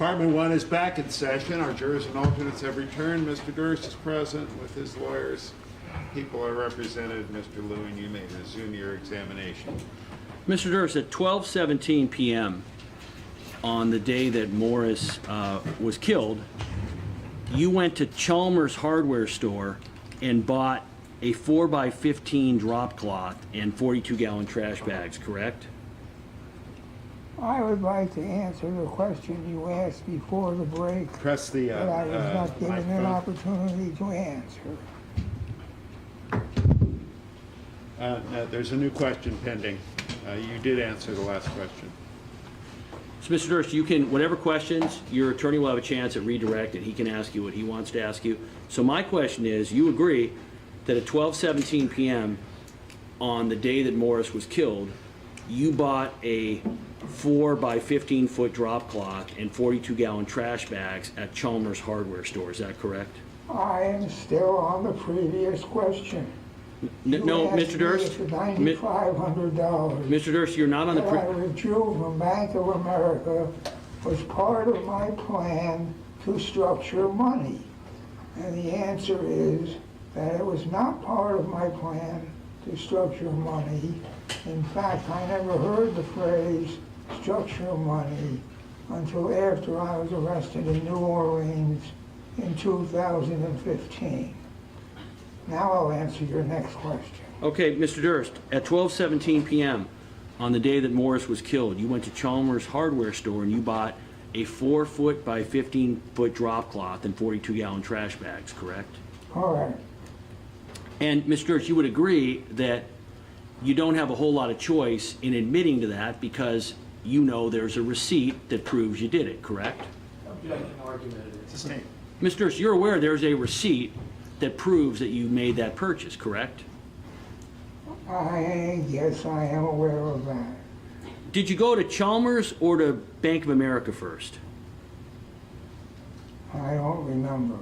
Department 1 is back in session. Our jurors and alternates have returned. Mr. Durst is present with his lawyers. People are represented. Mr. Lewin, you may resume your examination. Mr. Durst, at 12:17 p.m. on the day that Morris was killed, you went to Chalmers hardware store and bought a 4x15 drop cloth and 42-gallon trash bags, correct? I would like to answer the question you asked before the break, Press the but I was not given an microphone. opportunity to answer. No, there's a new question pending. You did answer the last question. So, Mr. Durst, you can, whatever questions, your attorney will have a chance at redirecting. He can ask you what he wants to ask you. So my question is, you agree that at 12:17 p.m. on the day that Morris was killed, you bought a 4x15-foot drop cloth and 42-gallon trash bags at Chalmers hardware store. Is that correct? I am still on the previous question. No, Mr. Durst. $9,500. Mr. Durst, you're not on the. That I withdrew from Bank of America was part of my plan to structure money. And the answer is that it was not part of my plan to structure money. In fact, I never heard the phrase structure money until after I was arrested in New Orleans in 2015. Now I'll answer your next question. Okay, Mr. Durst, at 12:17 p.m. on the day that Morris was killed, you went to Chalmers hardware store and you bought a 4-foot by 15-foot drop cloth and 42-gallon trash bags, correct? Correct. And Mr. Durst, you would agree that you don't have a whole lot of choice in admitting to that because you know there's a receipt that proves you did it, correct? Objection, argument. Sustained. Mr. Durst, you're aware there's a receipt that proves that you made that purchase, correct? Yes, I am aware of that. Did you go to Chalmers or to Bank of America first? I don't remember.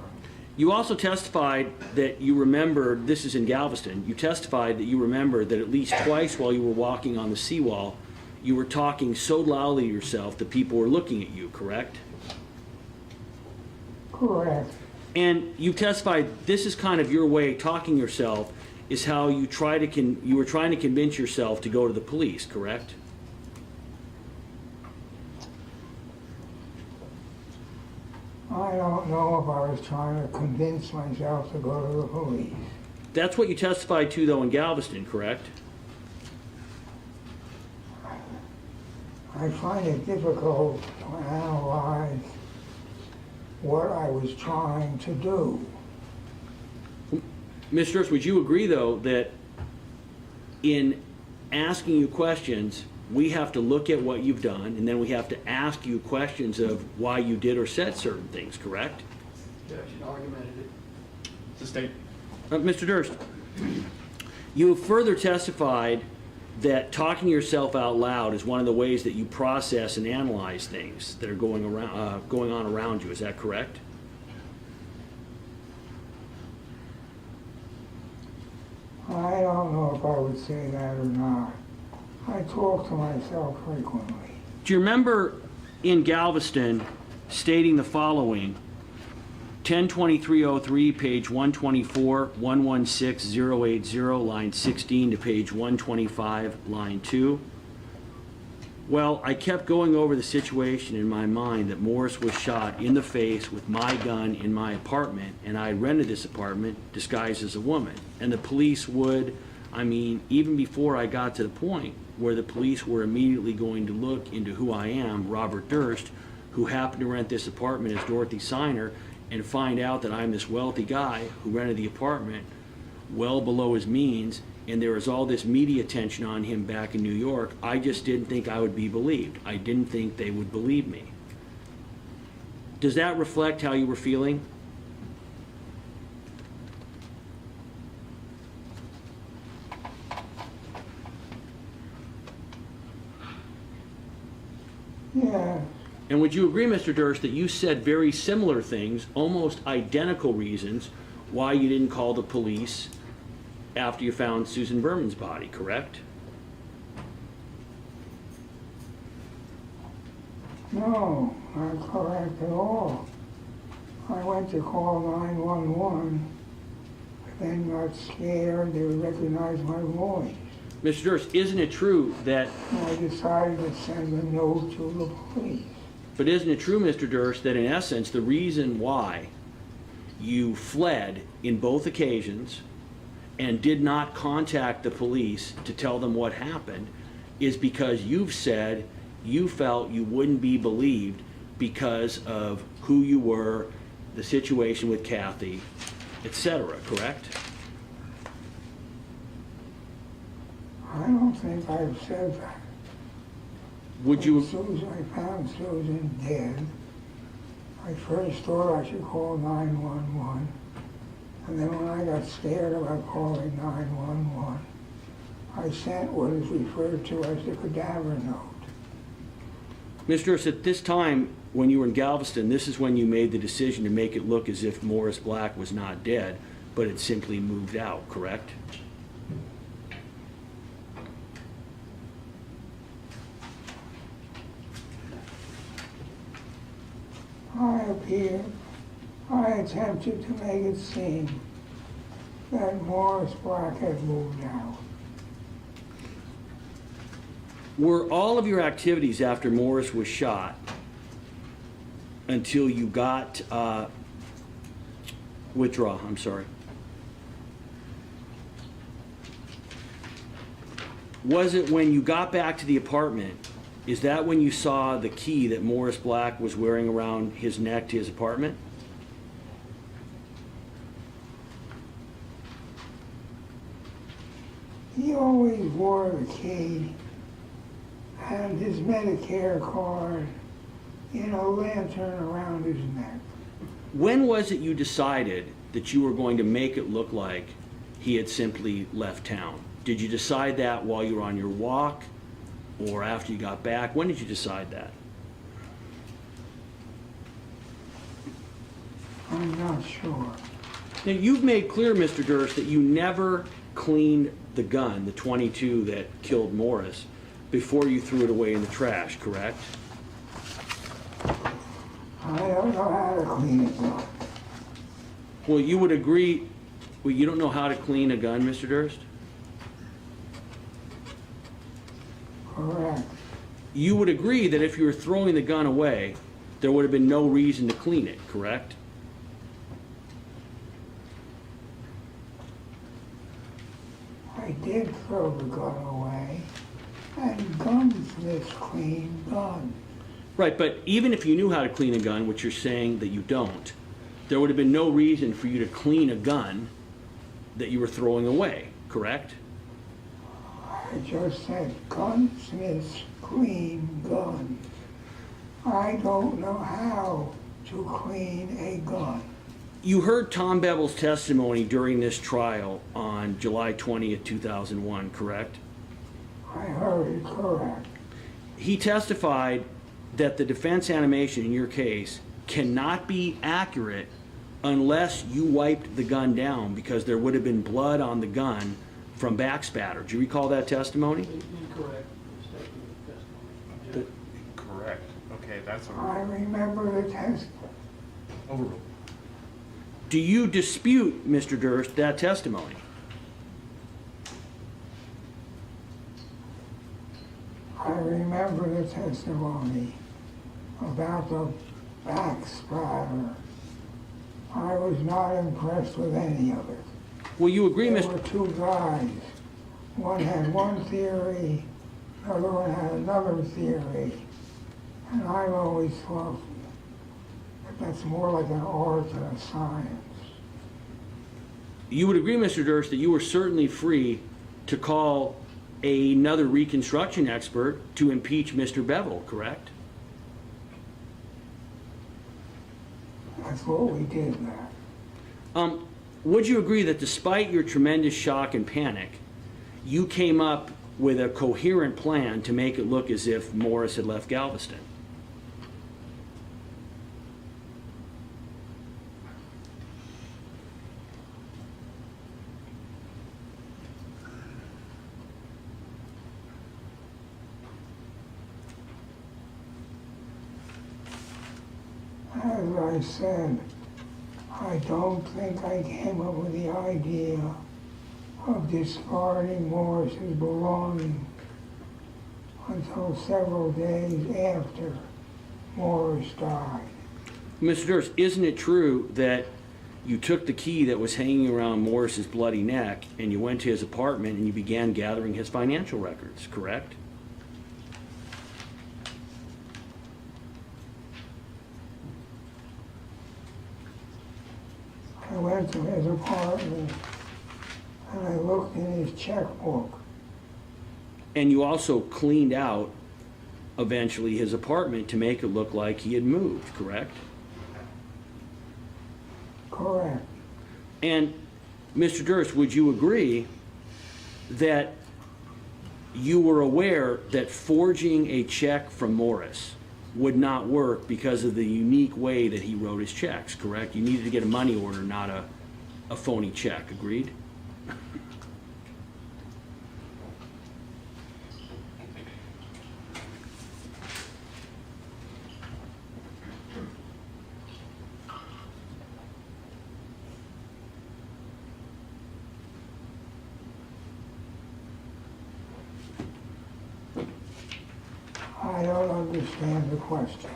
You also testified that you remembered, this is in Galveston, you testified that you remembered that at least twice while you were walking on the seawall, you were talking so loudly to yourself that people were looking at you, correct? Correct. And you testified this is kind of your way, talking yourself, is how you you were trying to convince yourself to go to the police, correct? I don't know if I was trying to convince myself to go to the police. That's what you testified to, though, in Galveston, correct? I find it difficult to analyze what I was trying to do. Mr. Durst, would you agree, though, that in asking you questions, we have to look at what you've done, and then we have to ask you questions of why you did or said certain things, correct? Objection, argument. Sustained. Mr. Durst, you have further testified that talking yourself out loud is one of the ways that you process and analyze things that are going on around you. Is that correct? I don't know if I would say that or not. I talk to myself frequently. Do you remember in Galveston stating the following, 102303, page 124, 116080, line 16 to page 125, line 2? Well, I kept going over the situation in my mind that Morris was shot in the face with my gun in my apartment, and I rented this apartment disguised as a woman. And the police would, even before I got to the point where the police were immediately going to look into who I am, Robert Durst, who happened to rent this apartment as Dorothy Signer, and find out that I'm this wealthy guy who rented the apartment well below his means, and there was all this media attention on him back in New York. I just didn't think I would be believed. I didn't think they would believe me. Does that reflect how you were feeling? Yeah. And would you agree, Mr. Durst, that you said very similar things, almost identical reasons, why you didn't call the police after you found Susan Berman's body, correct? No, not correct at all. I went to call 911, then got scared, they would recognize my voice. Mr. Durst, isn't it true that, I decided to send a note to the police. but isn't it true, Mr. Durst, that in essence, the reason why you fled in both occasions and did not contact the police to tell them what happened is because you've said you felt you wouldn't be believed because of who you were, the situation with Kathy, etc., correct? I don't think I've said that. Would you, As soon as I found Susan dead, I first thought I should call 911. And then when I got scared about calling 911, I sent what is referred to as the cadaver note. Mr. Durst, at this time, when you were in Galveston, this is when you made the decision to make it look as if Morris Black was not dead, but had simply moved out, correct? I attempted to make it seem that Morris Black had moved out. Were all of your activities after Morris was shot until you got, withdraw, I'm sorry. Was it when you got back to the apartment, is that when you saw the key that Morris Black was wearing around his neck to his apartment? He always wore the key and his Medicare card in a lantern around his neck. When was it you decided that you were going to make it look like he had simply left town? Did you decide that while you were on your walk or after you got back? When did you decide that? I'm not sure. Now, you've made clear, Mr. Durst, that you never cleaned the gun, the .22 that killed Morris, before you threw it away in the trash, correct? I don't know how to clean it though. Well, you would agree, well, you don't know how to clean a gun, Mr. Durst? Correct. You would agree that if you were throwing the gun away, there would have been no reason to clean it, correct? I did throw the gun away, and gunsmiths clean guns. Right, but even if you knew how to clean a gun, which you're saying that you don't, there would have been no reason for you to clean a gun that you were throwing away, correct? I just said gunsmiths clean guns. I don't know how to clean a gun. You heard Tom Bevel's testimony during this trial on July 20th, 2001, correct? I heard it correct. He testified that the defense animation in your case cannot be accurate unless you wiped the gun down because there would have been blood on the gun from backspatter. Do you recall that testimony? Incorrect. Testimony. Correct. Okay, that's I a remember the test. overruled. Do you dispute, Mr. Durst, that testimony? I remember the testimony about the backspatter. I was not impressed with any of it. Will you agree, There Mr. were two guys. One had one theory, the other one had another theory. And I've always thought that that's more like an art than a science. You would agree, Mr. Durst, that you were certainly free to call another reconstruction expert to impeach Mr. Bevel, correct? That's what we did that. Would you agree that despite your tremendous shock and panic, you came up with a coherent plan to make it look as if Morris had left Galveston? as I said, I don't think I came up with the idea of discarding Morris's belongings until several days after Morris died. Mr. Durst, isn't it true that you took the key that was hanging around Morris's bloody neck and you went to his apartment and you began gathering his financial records, correct? I went to his apartment and I looked in his checkbook. And you also cleaned out, eventually, his apartment to make it look like he had moved, correct? Correct. And, Mr. Durst, would you agree that you were aware that forging a check from Morris would not work because of the unique way that he wrote his checks, correct? You needed to get a money order, not a phony check, agreed? I don't understand the question.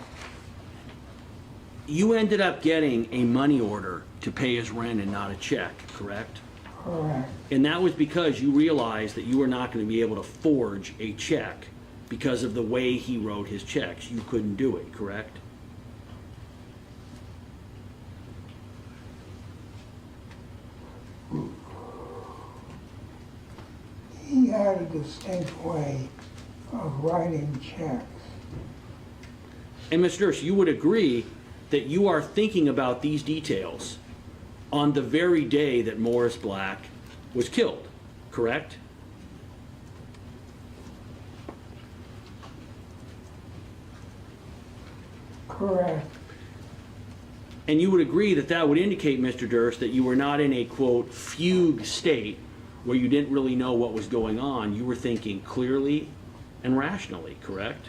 You ended up getting a money order to pay his rent and not a check, correct? Correct. And that was because you realized that you were not going to be able to forge a check because of the way he wrote his checks. You couldn't do it, correct? He had a distinct way of writing checks. And Mr. Durst, you would agree that you are thinking about these details on the very day that Morris Black was killed, correct? Correct. And you would agree that that would indicate, Mr. Durst, that you were not in a, quote, fugue state where you didn't really know what was going on. You were thinking clearly and rationally, correct?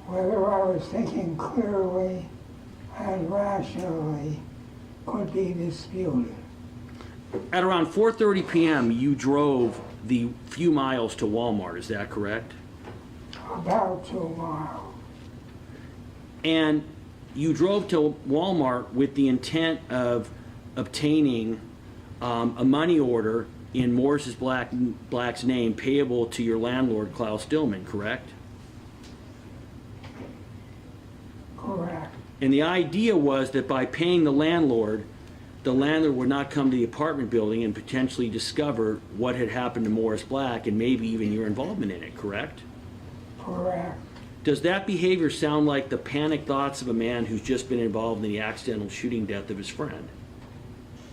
Whether I was thinking clearly and rationally could be disputed. At around 4:30 p.m., you drove the few miles to Walmart, is that correct? About 2 miles. And you drove to Walmart with the intent of obtaining a money order in Morris's Black's name payable to your landlord, Klaus Dillman, correct? Correct. And the idea was that by paying the landlord would not come to the apartment building and potentially discover what had happened to Morris Black and maybe even your involvement in it, correct? Correct. Does that behavior sound like the panic thoughts of a man who's just been involved in the accidental shooting death of his friend?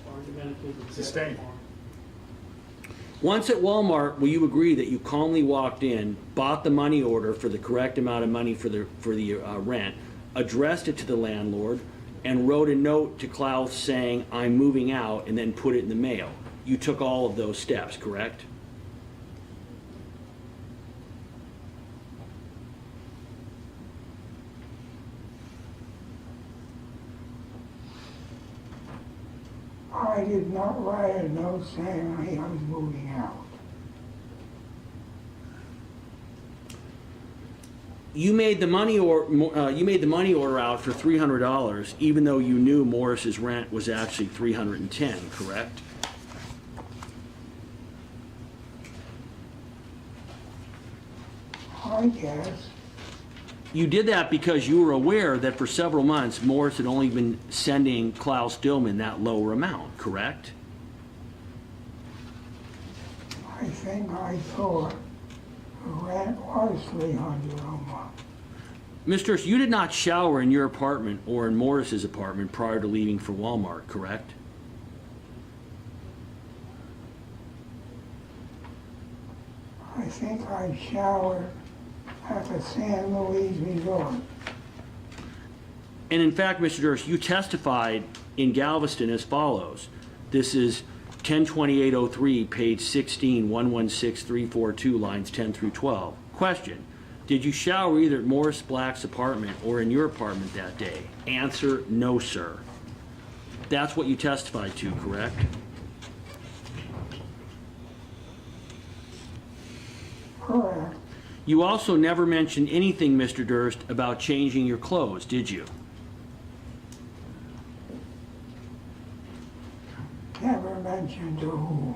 Argumentative. Sustained. Once at Walmart, will you agree that you calmly walked in, bought the money order for the correct amount of money for the rent, addressed it to the landlord, and wrote a note to Klaus saying, "I'm moving out," and then put it in the mail? You took all of those steps, correct? I did not write a note saying I was moving out. You made the money order out for $300, even though you knew Morris's rent was actually $310, correct? I guess. You did that because you were aware that for several months Morris had only been sending Klaus Dillman that lower amount, correct? I think I thought the rent was $300 a month. Mr. You did not shower in your apartment or in Morris's apartment prior to leaving for Walmart, correct? I think I showered at the San Luis Resort. And in fact, Mr. Durst, you testified in Galveston as follows. This is 102803, page 16, 116342, lines 10 through 12. Question: Did you shower either at Morris Black's apartment or in your apartment that day? Answer, no, sir. That's what you testified to, correct? Correct. You also never mentioned anything, Mr. Durst, about changing your clothes, did you? Never mentioned to who.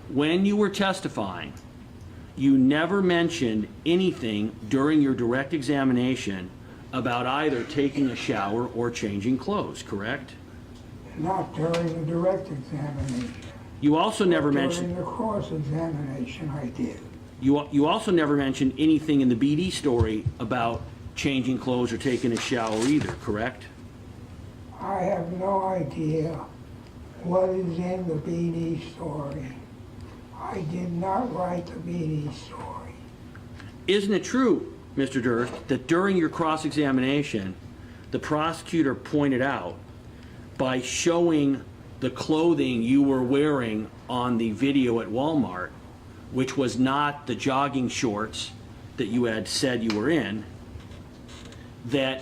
When you were testifying, you never mentioned anything during your direct examination about either taking a shower or changing clothes, correct? Not during the direct examination. You also never mentioned... During the cross-examination, I did. You also never mentioned anything in the BD story about changing clothes or taking a shower either, correct? I have no idea what is in the BD story. I did not write the BD story. Isn't it true, Mr. Durst, that during your cross-examination, the prosecutor pointed out by showing the clothing you were wearing on the video at Walmart, which was not the jogging shorts that you had said you were in, that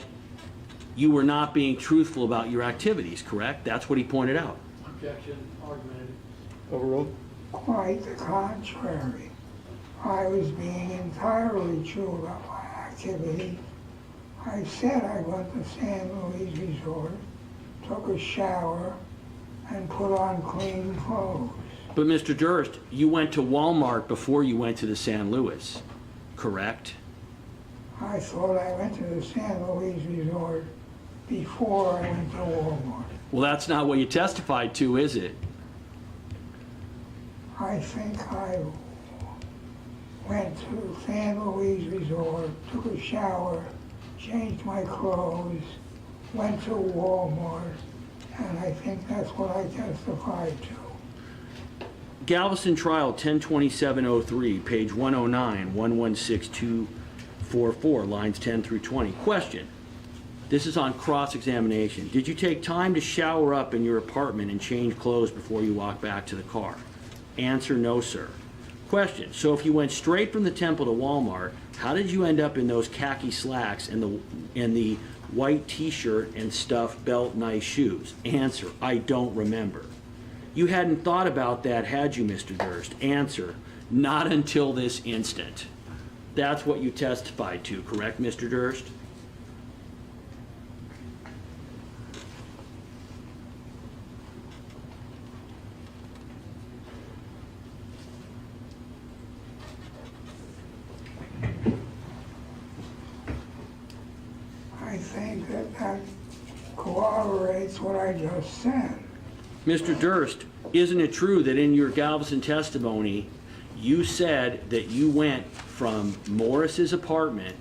you were not being truthful about your activities, correct? That's what he pointed out. Objection, argumentative. Overruled. Quite the contrary. I was being entirely true about my activity. I said I went to San Luis Resort, took a shower, and put on clean clothes. But Mr. Durst, you went to Walmart before you went to the San Luis, correct? I thought I went to the San Luis Resort before I went to Walmart. Well, that's not what you testified to, is it? I think I went to San Luis Resort, took a shower, changed my clothes, went to Walmart, and I think that's what I testified to. Galveston Trial 102703, page 109, 116244, lines 10 through 20. Question. This is on cross-examination. Did you take time to shower up in your apartment and change clothes before you walked back to the car? Answer, no, sir. Question. So if you went straight from the Temple to Walmart, how did you end up in those khaki slacks and the white t-shirt and stuff belt, nice shoes? Answer, I don't remember. You hadn't thought about that, had you, Mr. Durst? Answer, not until this instant. That's what you testified to, correct, Mr. Durst? I think that corroborates what I just said. Mr. Durst, isn't it true that in your Galveston testimony, you said that you went from Morris's apartment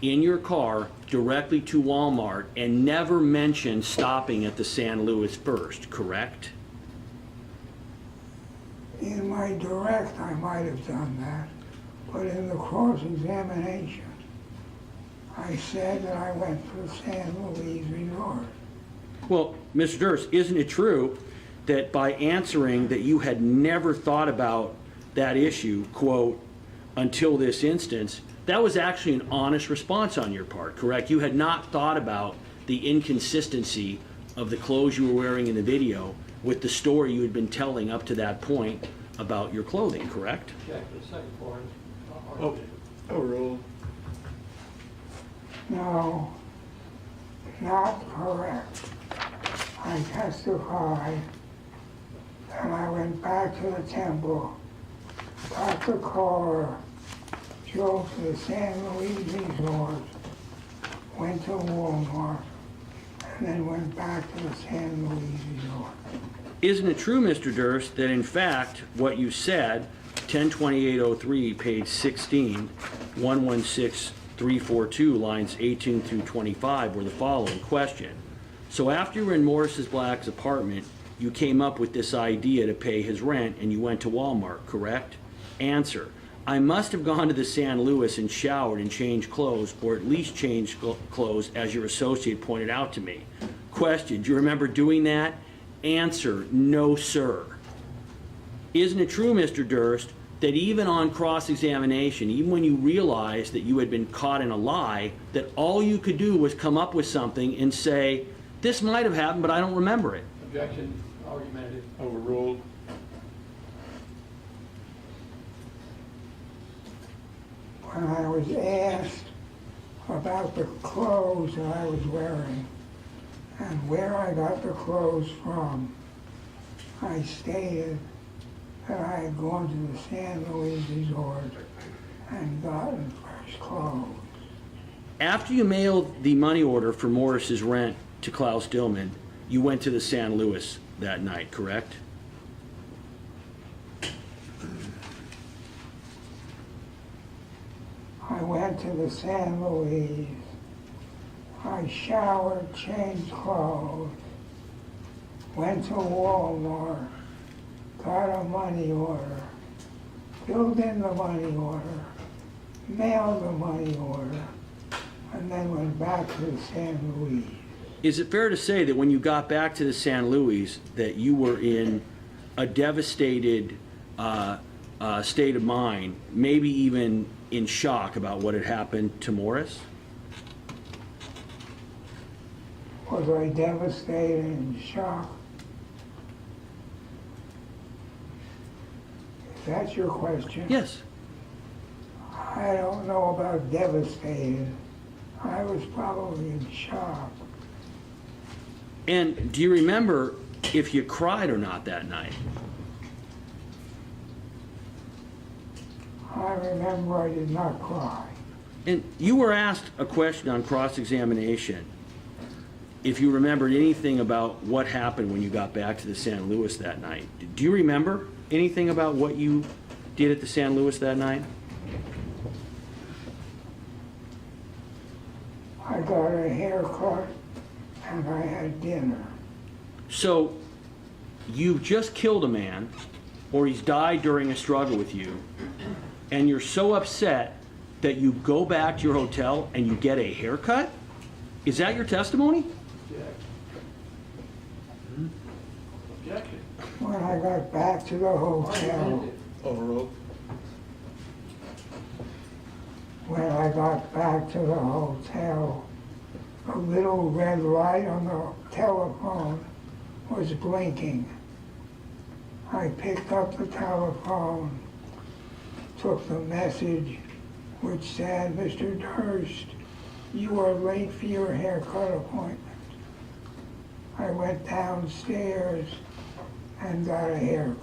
in your car directly to Walmart and never mentioned stopping at the San Luis first, correct? In my direct, I might have done that, but in the cross-examination, I said that I went to the San Luis Resort. Well, Mr. Durst, isn't it true that by answering that you had never thought about that issue, quote, until this instance, that was actually an honest response on your part, correct? You had not thought about the inconsistency of the clothes you were wearing in the video with the story you had been telling up to that point about your clothing, correct? Objection, second part, argumentative. Overruled. No, not correct. I testified that I went back to the temple, got the car, drove to the San Luis Resort, went to Walmart, and then went back to the San Luis Resort. Isn't it true, Mr. Durst, that in fact what you said, 102803, page 16, 116342, lines 18 through 25, were the following? Question. So after you were in Morris Black's apartment, you came up with this idea to pay his rent and you went to Walmart, correct? Answer. I must have gone to the San Luis and showered and changed clothes, or at least changed clothes, as your associate pointed out to me. Question. Do you remember doing that? Answer. No, sir. Isn't it true, Mr. Durst, that even on cross-examination, even when you realized that you had been caught in a lie, that all you could do was come up with something and say, this might have happened, but I don't remember it. Objection, argumentative. Overruled. When I was asked about the clothes that I was wearing and where I got the clothes from, I stated that I had gone to the San Luis Resort and gotten fresh clothes. After you mailed the money order for Morris's rent to Klaus Dillman, you went to the San Luis that night, correct? I went to the San Luis. I showered, changed clothes, went to Walmart, got a money order, filled in the money order, mailed the money order, and then went back to the San Luis. Is it fair to say that when you got back to the San Luis that you were in a devastated state of mind, maybe even in shock about what had happened to Morris? Was I devastated and shocked? If that's your question. Yes. I don't know about devastated. I was probably in shock. And do you remember if you cried or not that night? I remember I did not cry. And you were asked a question on cross-examination if you remembered anything about what happened when you got back to the San Luis that night. Do you remember anything about what you did at the San Luis that night? I got a haircut and I had dinner. So you've just killed a man, or he's died during a struggle with you, and you're so upset that you go back to your hotel and you get a haircut? Is that your testimony? Objection. When I got back to the hotel, Argumentative. Overruled. when I got back to the hotel, a little red light on the telephone was blinking. I picked up the telephone, took the message, which said, Mr. Durst, you are late for your haircut appointment. I went downstairs and got a haircut.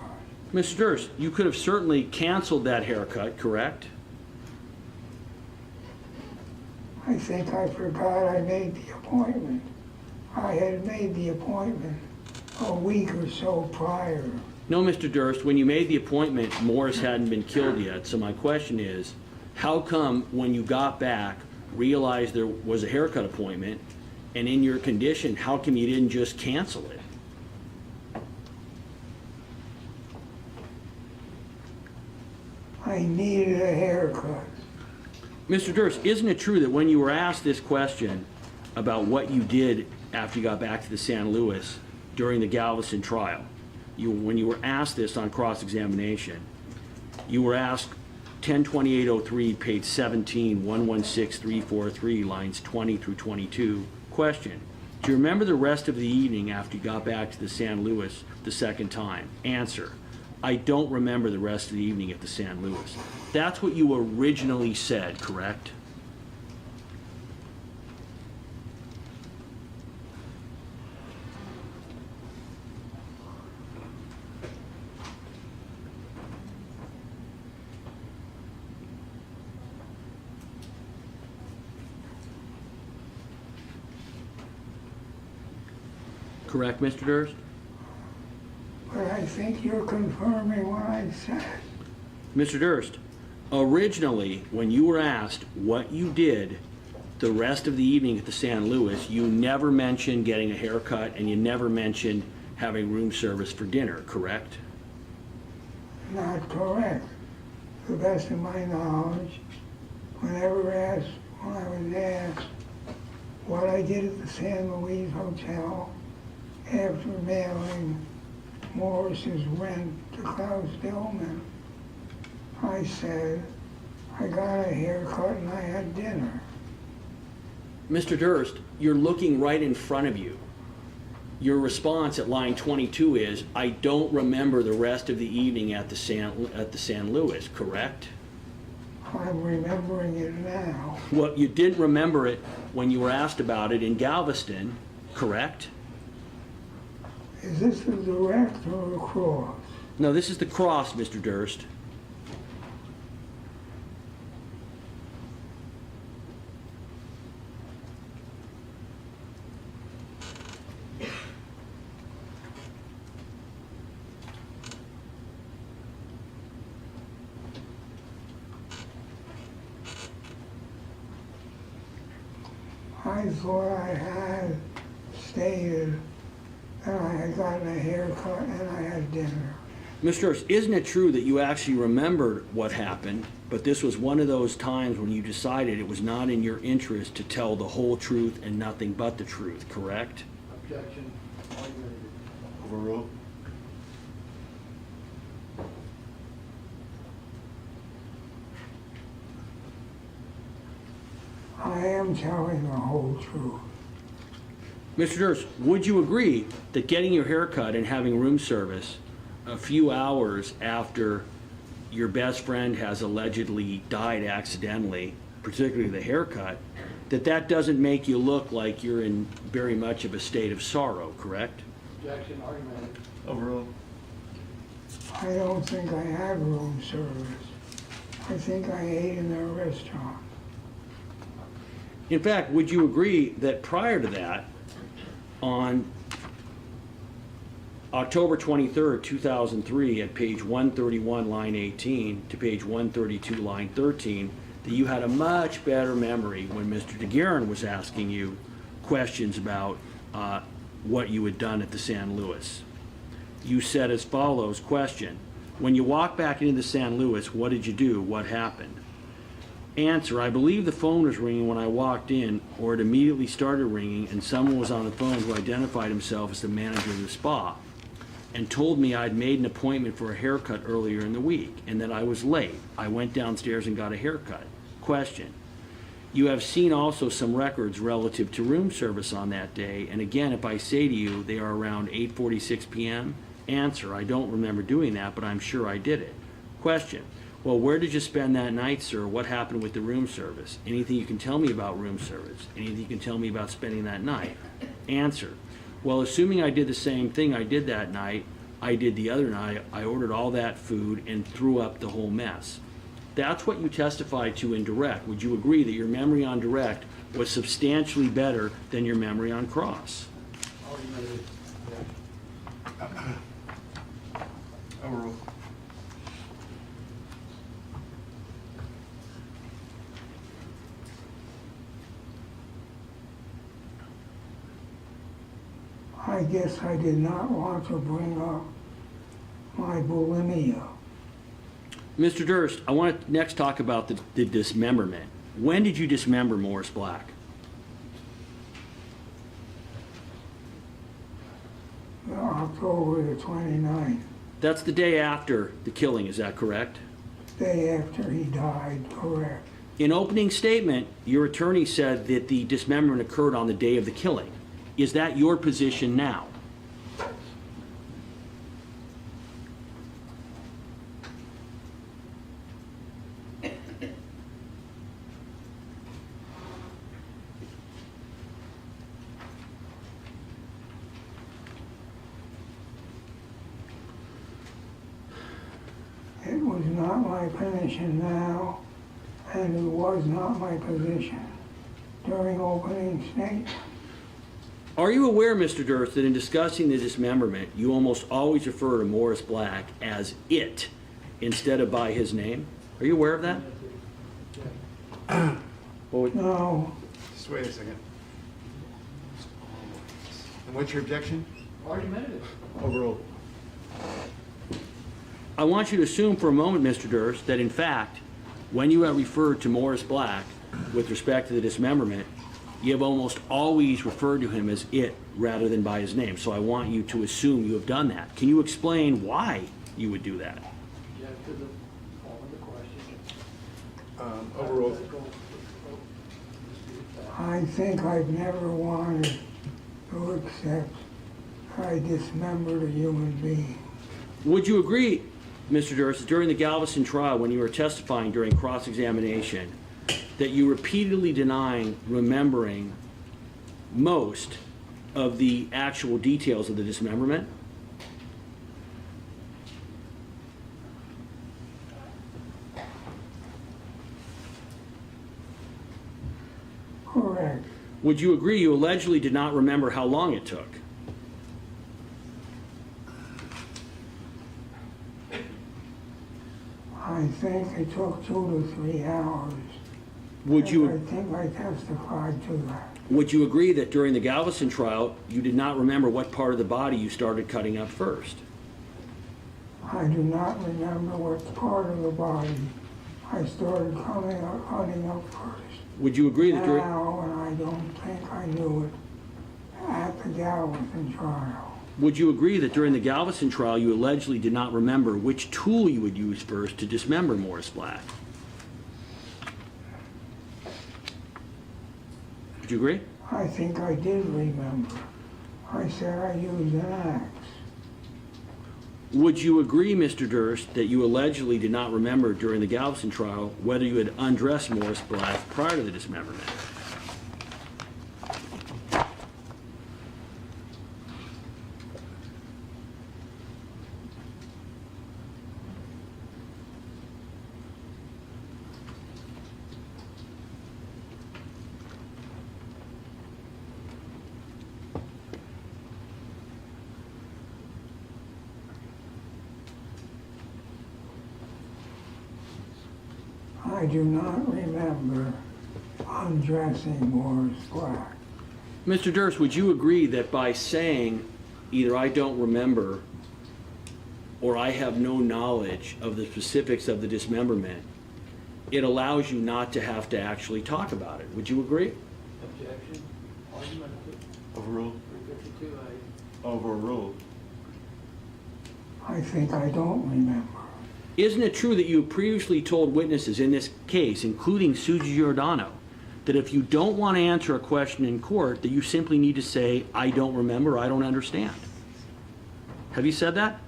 Mr. Durst, you could have certainly canceled that haircut, correct? I think I forgot I made the appointment. I had made the appointment a week or so prior. No, Mr. Durst, when you made the appointment, Morris hadn't been killed yet. So my question is, how come when you got back, realized there was a haircut appointment, and in your condition, how come you didn't just cancel it? I needed a haircut. Mr. Durst, isn't it true that when you were asked this question about what you did after you got back to the San Luis during the Galveston trial, when you were asked this on cross-examination, you were asked 102803, page 17, 116343, lines 20 through 22, question, do you remember the rest of the evening after you got back to the San Luis the second time? Answer, I don't remember the rest of the evening at the San Luis. That's what you originally said, correct? Correct, Mr. Durst? But I think you're confirming what I said. Mr. Durst, originally, when you were asked what you did the rest of the evening at the San Luis, you never mentioned getting a haircut and you never mentioned having room service for dinner, correct? Not correct. To the best of my knowledge, when I was asked what I did at the San Luis Hotel after mailing Morris's rent to Klaus Dillman, I said, I got a haircut and I had dinner. Mr. Durst, you're looking right in front of you. Your response at line 22 is, I don't remember the rest of the evening at the San Luis, correct? I'm remembering it now. Well, you didn't remember it when you were asked about it in Galveston, correct? Is this the direct or the cross? No, this is the cross, Mr. Durst. I thought I had stated that I had gotten a haircut and I had dinner. Mr. Durst, isn't it true that you actually remembered what happened, but this was one of those times when you decided it was not in your interest to tell the whole truth and nothing but the truth, correct? Objection. Argument. Overruled. I am telling the whole truth. Mr. Durst, would you agree that getting your hair cut and having room service a few hours after your best friend has allegedly died accidentally, particularly the haircut, that doesn't make you look like you're in very much of a state of sorrow, correct? Objection. Argument. Overruled. I don't think I had room service. I think I ate in a restaurant. In fact, would you agree that prior to that, on October 23rd, 2003, at page 131, line 18, to page 132, line 13, that you had a much better memory when Mr. DeGuerin was asking you questions about what you had done at the San Luis? You said as follows, question, when you walked back into the San Luis, what did you do? What happened? Answer, I believe the phone was ringing when I walked in, or it immediately started ringing, and someone was on the phone who identified himself as the manager of the spa and told me I'd made an appointment for a haircut earlier in the week and that I was late. I went downstairs and got a haircut. Question, you have seen also some records relative to room service on that day, and again, if I say to you they are around 8:46 p.m., answer, I don't remember doing that, but I'm sure I did it. Question, well, where did you spend that night, sir? What happened with the room service? Anything you can tell me about room service? Anything you can tell me about spending that night? Answer, well, assuming I did the same thing I did that night, I did the other night, I ordered all that food and threw up the whole mess. That's what you testified to in direct. Would you agree that your memory on direct was substantially better than your memory on cross? Argument. Overruled. I guess I did not want to bring up my bulimia. Mr. Durst, I want to next talk about the dismemberment. When did you dismember Morris Black? October the 29th, That's the day after the killing, is that correct? day after he died, correct. In opening statement, your attorney said that the dismemberment occurred on the day of the killing. Is that your position now? It was not my position now, and it was not my position during opening statement. Are you aware, Mr. Durst, that in discussing the dismemberment, you almost always refer to Morris Black as it instead of by his name? Are you aware of that? Well, No, Just wait a second. And what's your objection? Argumentative. Overruled. I want you to assume for a moment, Mr. Durst, that in fact, when you have referred to Morris Black with respect to the dismemberment, you have almost always referred to him as it rather than by his name. So I want you to assume you have done that. Can you explain why you would do that? Object to the following the Overruled. I think I've never wanted to accept that I dismembered a human being. Would you agree, Mr. Durst, that during the Galveston trial, when you were testifying during cross-examination, that you repeatedly denying remembering most of the actual details of the dismemberment? Correct. Would you agree you allegedly did not remember how long it took? I think it took 2 to 3 hours. Would I you, think I testified to that. would you agree that during the Galveston trial, you did not remember what part of the body you started cutting up first? I do not remember what part of the body I started cutting up first. Would you agree that during... Now, and I don't think I knew it at the Galveston trial. Would you agree that during the Galveston trial, you allegedly did not remember which tool you would use first to dismember Morris Black? Would you agree? I think I did remember. I said I used an axe. Would you agree, Mr. Durst, that you allegedly did not remember during the Galveston trial whether you had undressed Morris Black prior to the dismemberment? I do not remember undressing Morris Black. Mr. Durst, would you agree that by saying either I don't remember or I have no knowledge of the specifics of the dismemberment, it allows you not to have to actually talk about it? Would you agree? Objection, argument, Overruled. 352, Overruled. I think I don't remember. Isn't it true that you previously told witnesses in this case, including Susie Giordano, that if you don't want to answer a question in court, that you simply need to say, I don't remember, I don't understand? Have you said that?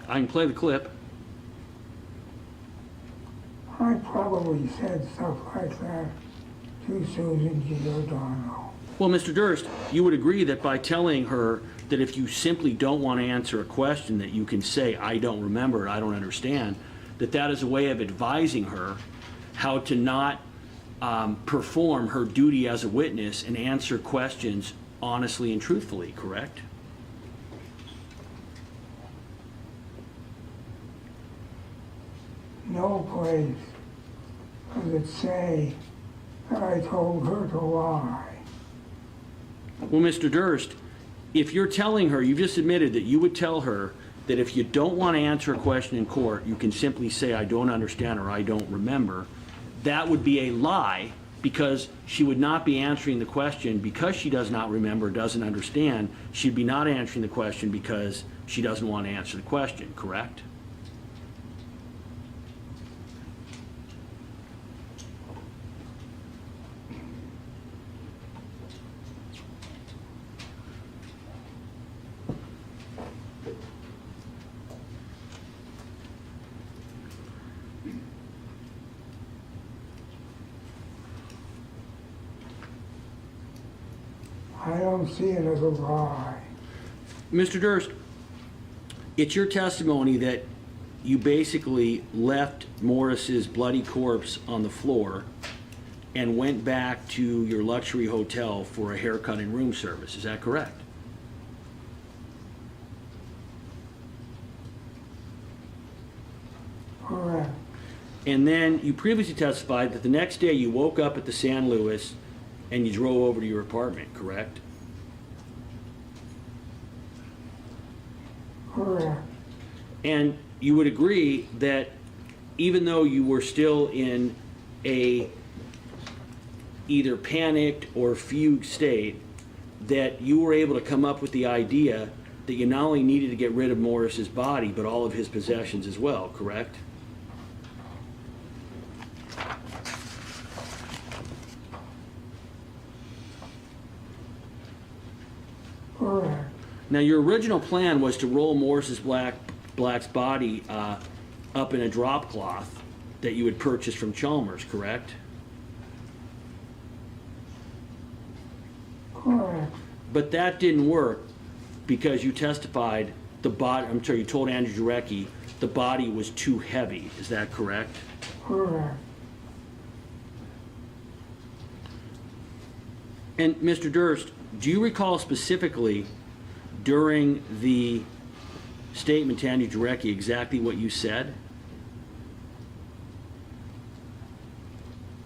I can play the clip. I probably said stuff like that to Susan Giordano. Well, Mr. Durst, you would agree that by telling her that if you simply don't want to answer a question that you can say, I don't remember, I don't understand, that that is a way of advising her how to not perform her duty as a witness and answer questions honestly and truthfully, correct? No place does it say that I told her to lie. Well, Mr. Durst, if you're telling her, you've just admitted that you would tell her that if you don't want to answer a question in court, you can simply say, I don't understand or I don't remember. That would be a lie because she would not be answering the question because she does not remember, doesn't understand. She'd be not answering the question because she doesn't want to answer the question, correct? I don't see it as a lie. Mr. Durst, it's your testimony that you basically left Morris's bloody corpse on the floor and went back to your luxury hotel for a haircut and room service. Is that correct? Correct. And then you previously testified that the next day you woke up at the San Luis and you drove over to your apartment, correct? Correct. And you would agree that even though you were still in a either panicked or fugue state, that you were able to come up with the idea that you not only needed to get rid of Morris's body, but all of his possessions as well, correct? Correct. Now, your original plan was to roll Black's body up in a drop cloth that you had purchased from Chalmers, correct? Correct. But that didn't work because you testified you told Andrew Jarecki the body was too heavy. Is that correct? Correct. And Mr. Durst, do you recall specifically during the statement to Andrew Jarecki exactly what you said?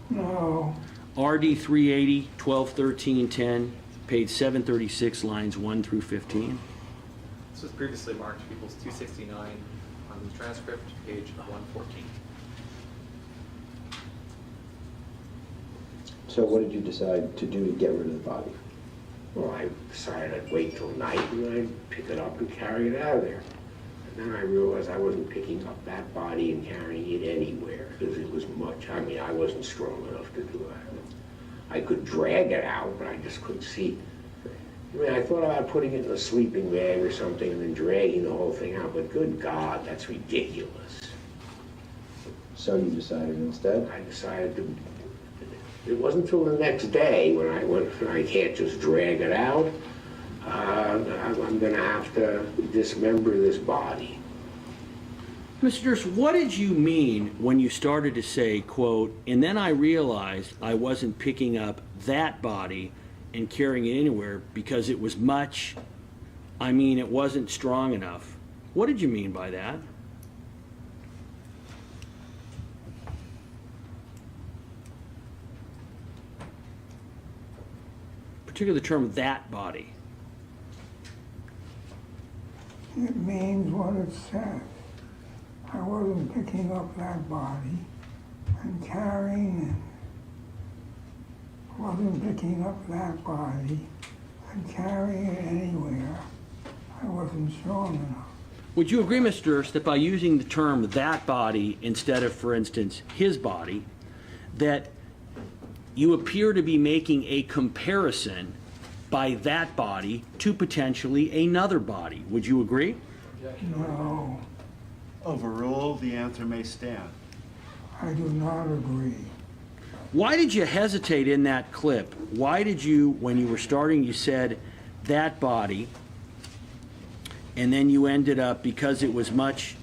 No. RD 380, 121310, page 736, lines 1 through 15. This was previously marked People's 269 on the transcript, page 114. So what did you decide to do to get rid of the body? Well, I decided I'd wait till night and I'd pick it up and carry it out of there. And then I realized I wasn't picking up that body and carrying it anywhere because it was much. I mean, I wasn't strong enough to do that. I could drag it out, but I just couldn't see. I mean, I thought about putting it in a sleeping bag or something and then dragging the whole thing out, but good God, that's ridiculous. So you decided instead? I decided to. It wasn't until the next day when I can't just drag it out. I'm going to have to dismember this body. Mr. Durst, what did you mean when you started to say, quote, and then I realized I wasn't picking up that body and carrying it anywhere because it was it wasn't strong enough. What did you mean by that? Particularly the term that body. It means what it says. I wasn't picking up that body and carrying it. Wasn't picking up that body and carrying it anywhere. I wasn't strong enough. Would you agree, Mr. Durst, that by using the term that body instead of, for instance, his body, that you appear to be making a comparison by that body to potentially another body? Would you agree? No, Overruled, the answer may stand. I do not agree. Why did you hesitate in that clip? Why did you, when you were starting, you said that body, and then you ended up, because it was much,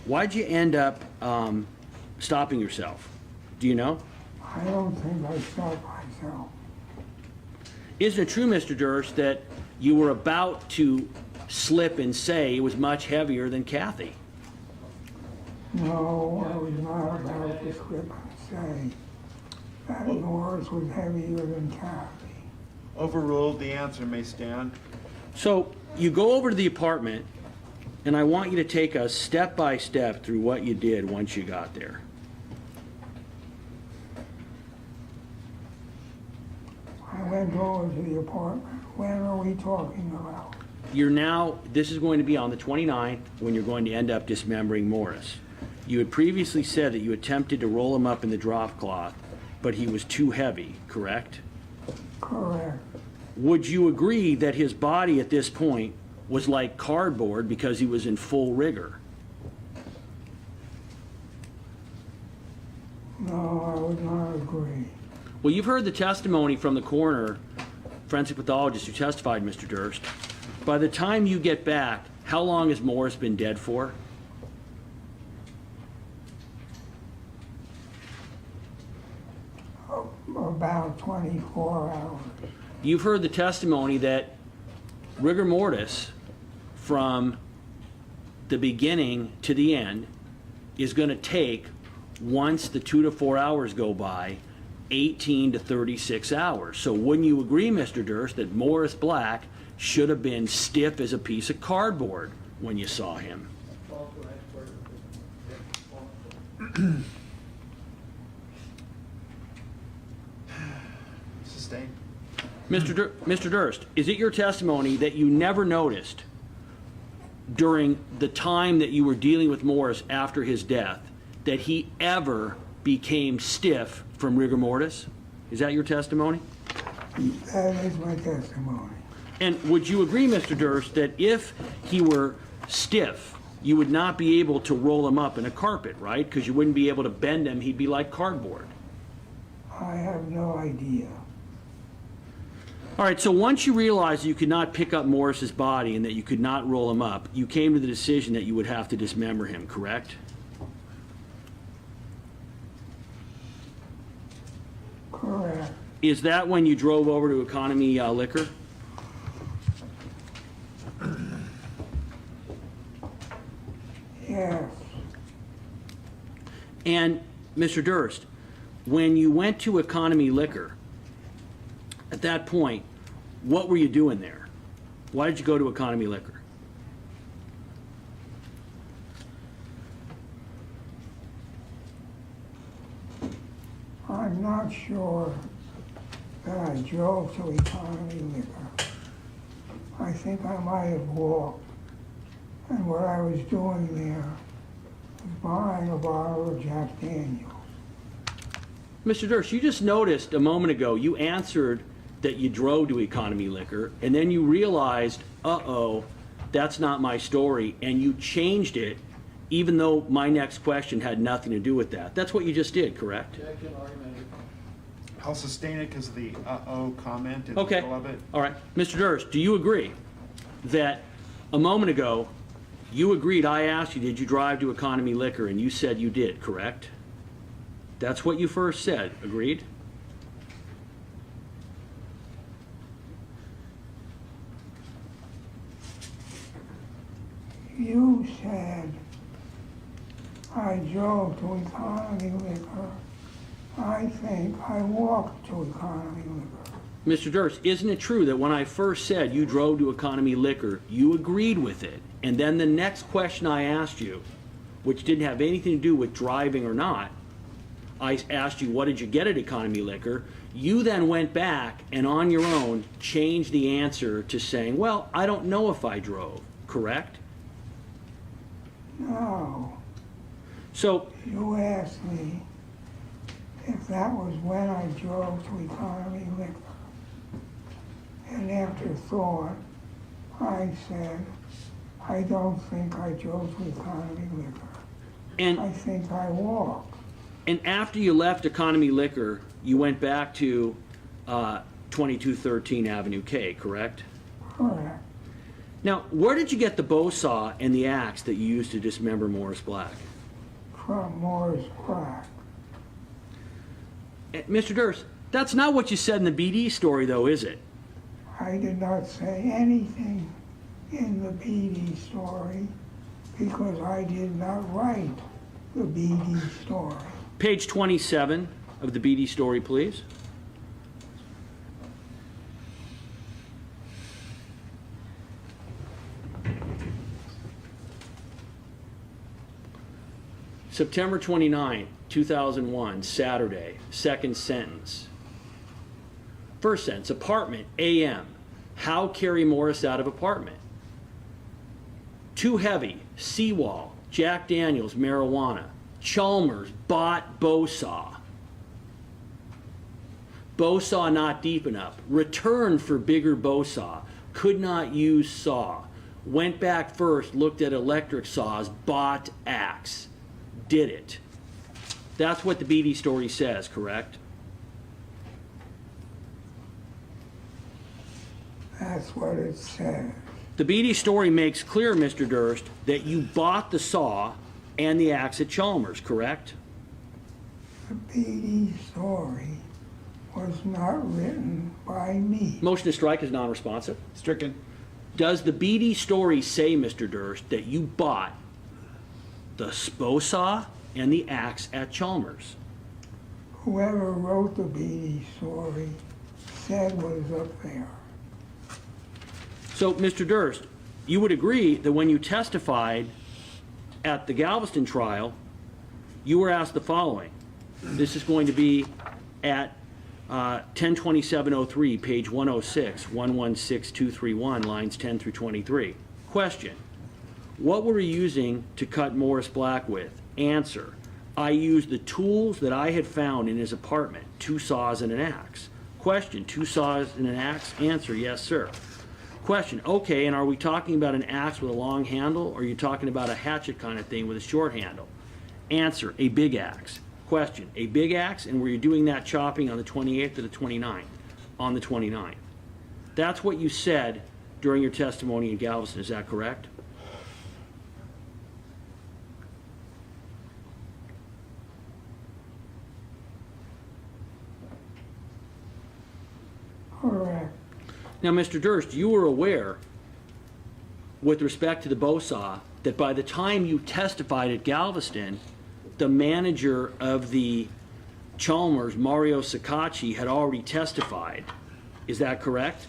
why'd you end up stopping yourself? Do you know? I don't think I stopped myself. Isn't it true, Mr. Durst, that you were about to slip and say it was much heavier than Kathy? No, I was not about to slip and say that Morris was heavier than Kathy. Overruled, the answer may stand. So you go over to the apartment, and I want you to take us step by step through what you did once you got there. I went over to the apartment. When are we talking about? This is going to be on the 29th when you're going to end up dismembering Morris. You had previously said that you attempted to roll him up in the drop cloth, but he was too heavy, correct? Correct. Would you agree that his body at this point was like cardboard because he was in full rigor? No, I would not agree. Well, you've heard the testimony from the coroner, forensic pathologist who testified, Mr. Durst. By the time you get back, how long has Morris been dead for? About 24 hours. You've heard the testimony that rigor mortis from the beginning to the end is going to take, once the 2 to 4 hours go by, 18 to 36 hours. So wouldn't you agree, Mr. Durst, that Morris Black should have been stiff as a piece of cardboard when you saw him? Sustained. Mr. Durst, is it your testimony that you never noticed during the time that you were dealing with Morris after his death that he ever became stiff from rigor mortis? Is that your testimony? That is my testimony. And would you agree, Mr. Durst, that if he were stiff, you would not be able to roll him up in a carpet, right? Because you wouldn't be able to bend him. He'd be like cardboard. I have no idea. All right, so once you realized you could not pick up Morris's body and that you could not roll him up, you came to the decision that you would have to dismember him, correct? Correct. Is that when you drove over to Economy Liquor? Yes. And, Mr. Durst, when you went to Economy Liquor, at that point, what were you doing there? Why did you go to Economy Liquor? I'm not sure that I drove to Economy Liquor. I think I might have walked. And what I was doing there was buying a bottle of Jack Daniels. Mr. Durst, you just noticed a moment ago, you answered that you drove to Economy Liquor, and then you realized, uh-oh, that's not my story, and you changed it, even though my next question had nothing to do with that. That's what you just did, correct? Objection, argument. I'll sustain it because of the uh-oh comment in the Okay. middle of it. All right. Mr. Durst, do you agree that a moment ago, you agreed, I asked you, did you drive to Economy Liquor, and you said you did, correct? That's what you first said, agreed? You said I drove to Economy Liquor. I think I walked to Economy Liquor. Mr. Durst, isn't it true that when I first said you drove to Economy Liquor, you agreed with it? And then the next question I asked you, which didn't have anything to do with driving or not, I asked you, what did you get at Economy Liquor? You then went back and on your own changed the answer to saying, well, I don't know if I drove, correct? No. So, You asked me if that was when I drove to Economy Liquor. And after thought, I said, I don't think I drove to Economy Liquor. I and, think I walked. and after you left Economy Liquor, you went back to 2213 Avenue K, correct? Correct. Now, where did you get the bow saw and the axe that you used to dismember Morris Black? From Morris Black. Mr. Durst, that's not what you said in the BD story, though, is it? I did not say anything in the BD story because I did not write the BD story. Page 27 of the BD story, please. September 29, 2001, Saturday, second sentence. First sentence, apartment, AM. How carry Morris out of apartment? Too heavy, seawall, Jack Daniels, marijuana. Chalmers, bought bow saw. Bow saw not deep enough. Return for bigger bow saw. Could not use saw. Went back first, looked at electric saws, bought axe. Did it. That's what the BD story says, correct? That's what it says. The BD story makes clear, Mr. Durst, that you bought the saw and the axe at Chalmers, correct? The BD story was not written by me. Motion to strike is non-responsive. Stricken. Does the BD story say, Mr. Durst, that you bought the bow saw and the axe at Chalmers? Whoever wrote the BD story said what is up there. So, Mr. Durst, you would agree that when you testified at the Galveston trial, you were asked the following. This is going to be at 102703, page 106, 116231, lines 10 through 23. Question: What were you using to cut Morris Black with? Answer, I used the tools that I had found in his apartment, 2 saws and an axe. Question, 2 saws and an axe? Answer, yes, sir. Question, okay, and are we talking about an axe with a long handle, or are you talking about a hatchet kind of thing with a short handle? Answer, a big axe. Question, a big axe, and were you doing that chopping on the 28th or the 29th? On the 29th. That's what you said during your testimony in Galveston, is that correct? Correct. Now, Mr. Durst, you were aware, with respect to the bow saw, that by the time you testified at Galveston, the manager of the Chalmers, Mario Sacacci, had already testified. Is that correct?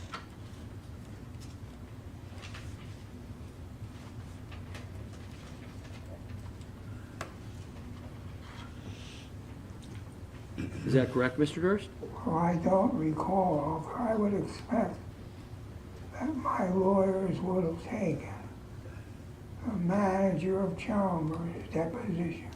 Is that correct, Mr. Durst? Well, I don't recall. I would expect that my lawyers would have taken the manager of Chalmers' deposition.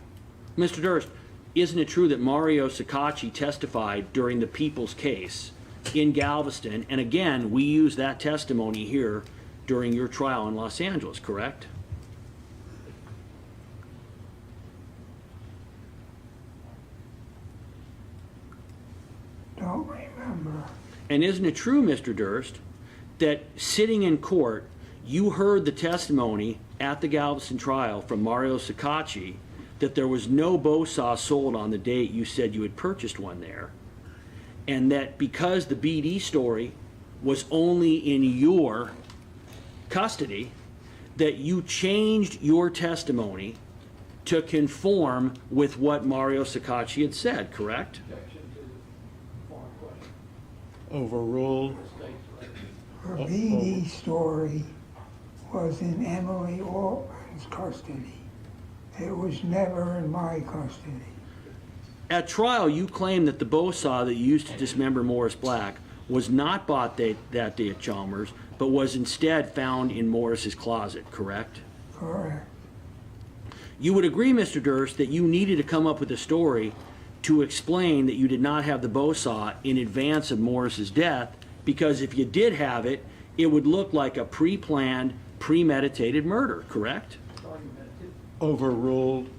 Mr. Durst, isn't it true that Mario Sacacci testified during the People's case in Galveston? And again, we use that testimony here during your trial in Los Angeles, correct? Don't remember. And isn't it true, Mr. Durst, that sitting in court, you heard the testimony at the Galveston trial from Mario Sacacci that there was no bow saw sold on the date you said you had purchased one there, and that because the BD story was only in your custody, that you changed your testimony to conform with what Mario Sacacci had said, correct? Objection to the foreign question. Overruled. The state's right. Her BD story was in Emily Altman's custody. It was never in my custody. At trial, you claimed that the bow saw that you used to dismember Morris Black was not bought that day at Chalmers, but was instead found in Morris's closet, correct? Correct. You would agree, Mr. Durst, that you needed to come up with a story to explain that you did not have the bow saw in advance of Morris's death, because if you did have it, it would look like a pre-planned, premeditated murder, correct? Argumentative. Overruled.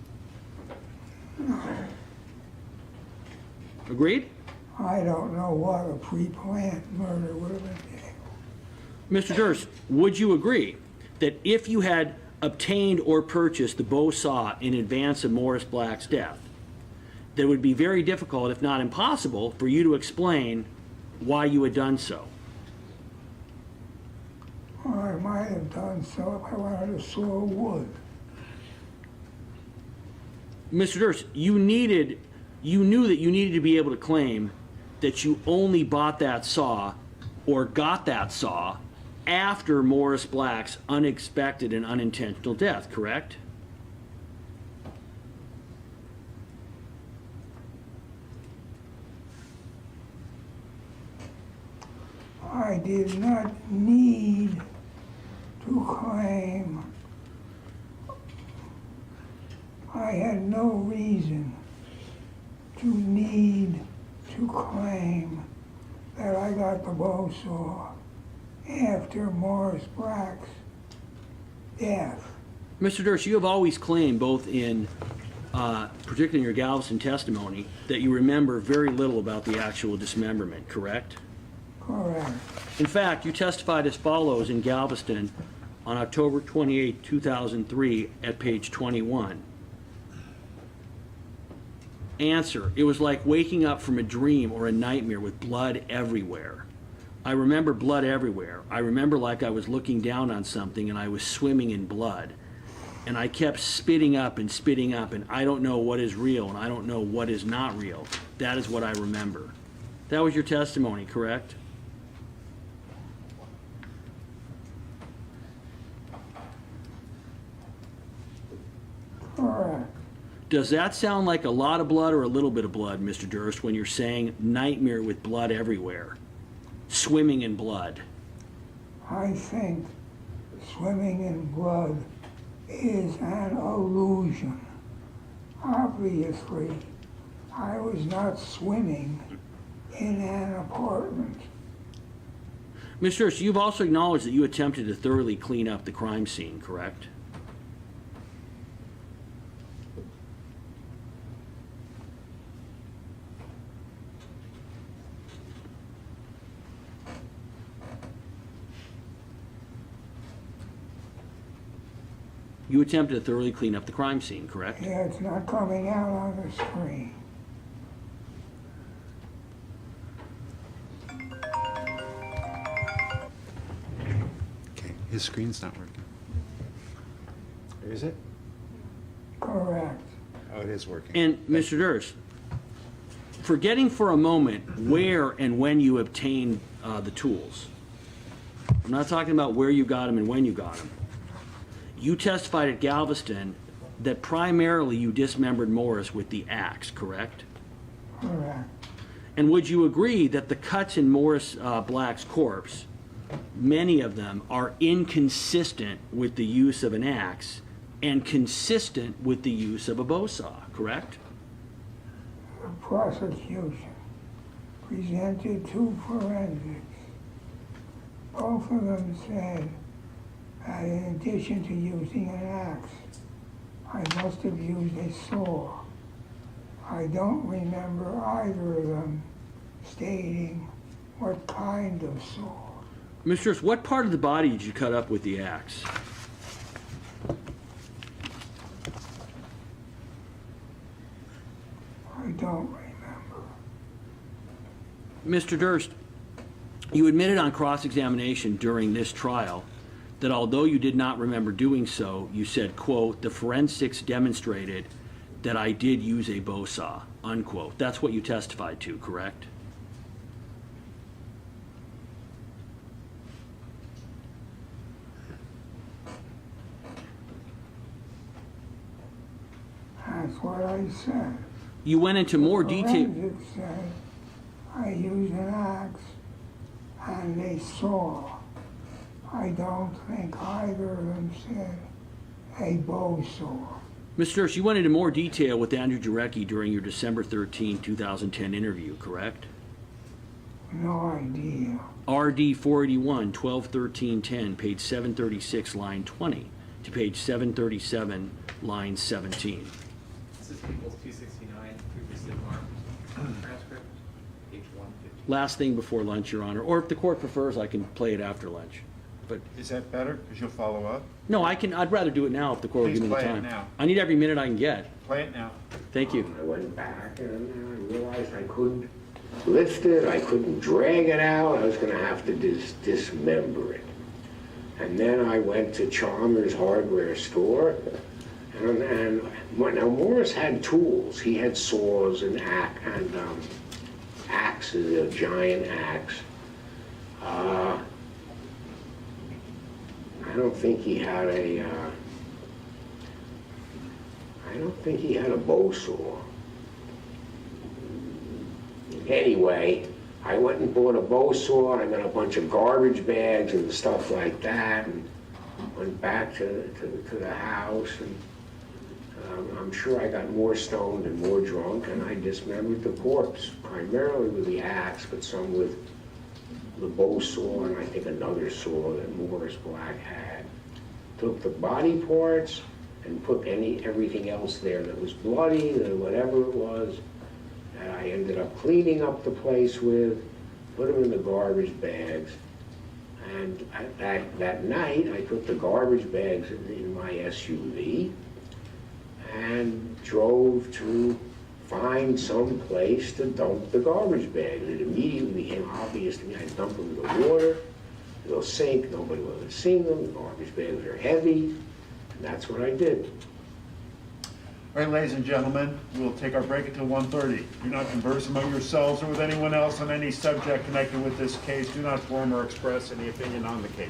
Agreed? I don't know what a pre-planned murder would have been. Mr. Durst, would you agree that if you had obtained or purchased the bow saw in advance of Morris Black's death, that it would be very difficult, if not impossible, for you to explain why you had done so? Or I might have done so if I wanted to saw wood. Mr. Durst, you knew that you needed to be able to claim that you only bought that saw or got that saw after Morris Black's unexpected and unintentional death, correct? I did not need to claim. I had no reason to need to claim that I got the bow saw after Morris Black's death. Mr. Durst, you have always claimed, both in, particularly in your Galveston testimony, that you remember very little about the actual dismemberment, correct? Correct. In fact, you testified as follows in Galveston on October 28, 2003, at page 21. Answer, it was like waking up from a dream or a nightmare with blood everywhere. I remember blood everywhere. I remember like I was looking down on something and I was swimming in blood. And I kept spitting up, and I don't know what is real and I don't know what is not real. That is what I remember. That was your testimony, correct? Correct. Does that sound like a lot of blood or a little bit of blood, Mr. Durst, when you're saying nightmare with blood everywhere, swimming in blood? I think swimming in blood is an illusion. Obviously, I was not swimming in an apartment. Mr. Durst, you've also acknowledged that you attempted to thoroughly clean up the crime scene, correct? You attempted to thoroughly clean up the crime scene, correct? Yeah, it's not coming out on the screen. Okay, his screen's not working. Or is it? Correct. Oh, it is working. And, Mr. Durst, forgetting for a moment where and when you obtained the tools, I'm not talking about where you got them and when you got them. You testified at Galveston that primarily you dismembered Morris with the axe, correct? Correct. And would you agree that the cuts in Morris Black's corpse, many of them are inconsistent with the use of an axe and consistent with the use of a bow saw, correct? The prosecution presented two forensics. Both of them said that in addition to using an axe, I must have used a saw. I don't remember either of them stating what kind of saw. Mr. Durst, what part of the body did you cut up with the axe? I don't remember. Mr. Durst, you admitted on cross-examination during this trial that although you did not remember doing so, you said, quote, "The forensics demonstrated that I did use a bow saw," unquote. That's what you testified to, correct? That's what I said. You went into more detail. Forensics said I used an axe and a saw. I don't think either of them said a bow saw. Mr. Durst, you went into more detail with Andrew Jarecki during your December 13, 2010 interview, correct? No idea. RD 481, 121310, page 736, line 20, to page 737, line 17. This is People's 269, previously marked transcript, page 150. Last thing before lunch, Your Honor, or if the court prefers, I can play it after lunch. But, Is that better? Because you'll follow up? no, I'd rather do it now if the court will Please give me the play it time. now. I need every minute I can get. Play it now. Thank you. I went back and I realized I couldn't lift it, I couldn't drag it out, I was gonna have to dismember it. And then I went to Chalmers Hardware Store, and now Morris had tools. He had saws and axes, a giant axe. I don't think he had a bow saw. Anyway, I went and bought a bow saw, and I got a bunch of garbage bags and stuff like that, and went back to the house, and I'm sure I got more stoned and more drunk, and I dismembered the corpse, primarily with the axe, but some with the bow saw, and I think another saw that Morris Black had. Took the body parts and put everything else there that was bloody, or whatever it was, that I ended up cleaning up the place with, put them in the garbage bags, and that night I put the garbage bags in my SUV and drove to find some place to dump the garbage bags. It immediately became obvious to me I dumped them in the water, they'll sink, nobody will have seen them, the garbage bags are heavy, and that's what I did. All right, ladies and gentlemen, we'll take our break until 1:30. Do not converse among yourselves or with anyone else on any subject connected with this case. Do not form or express any opinion on the case.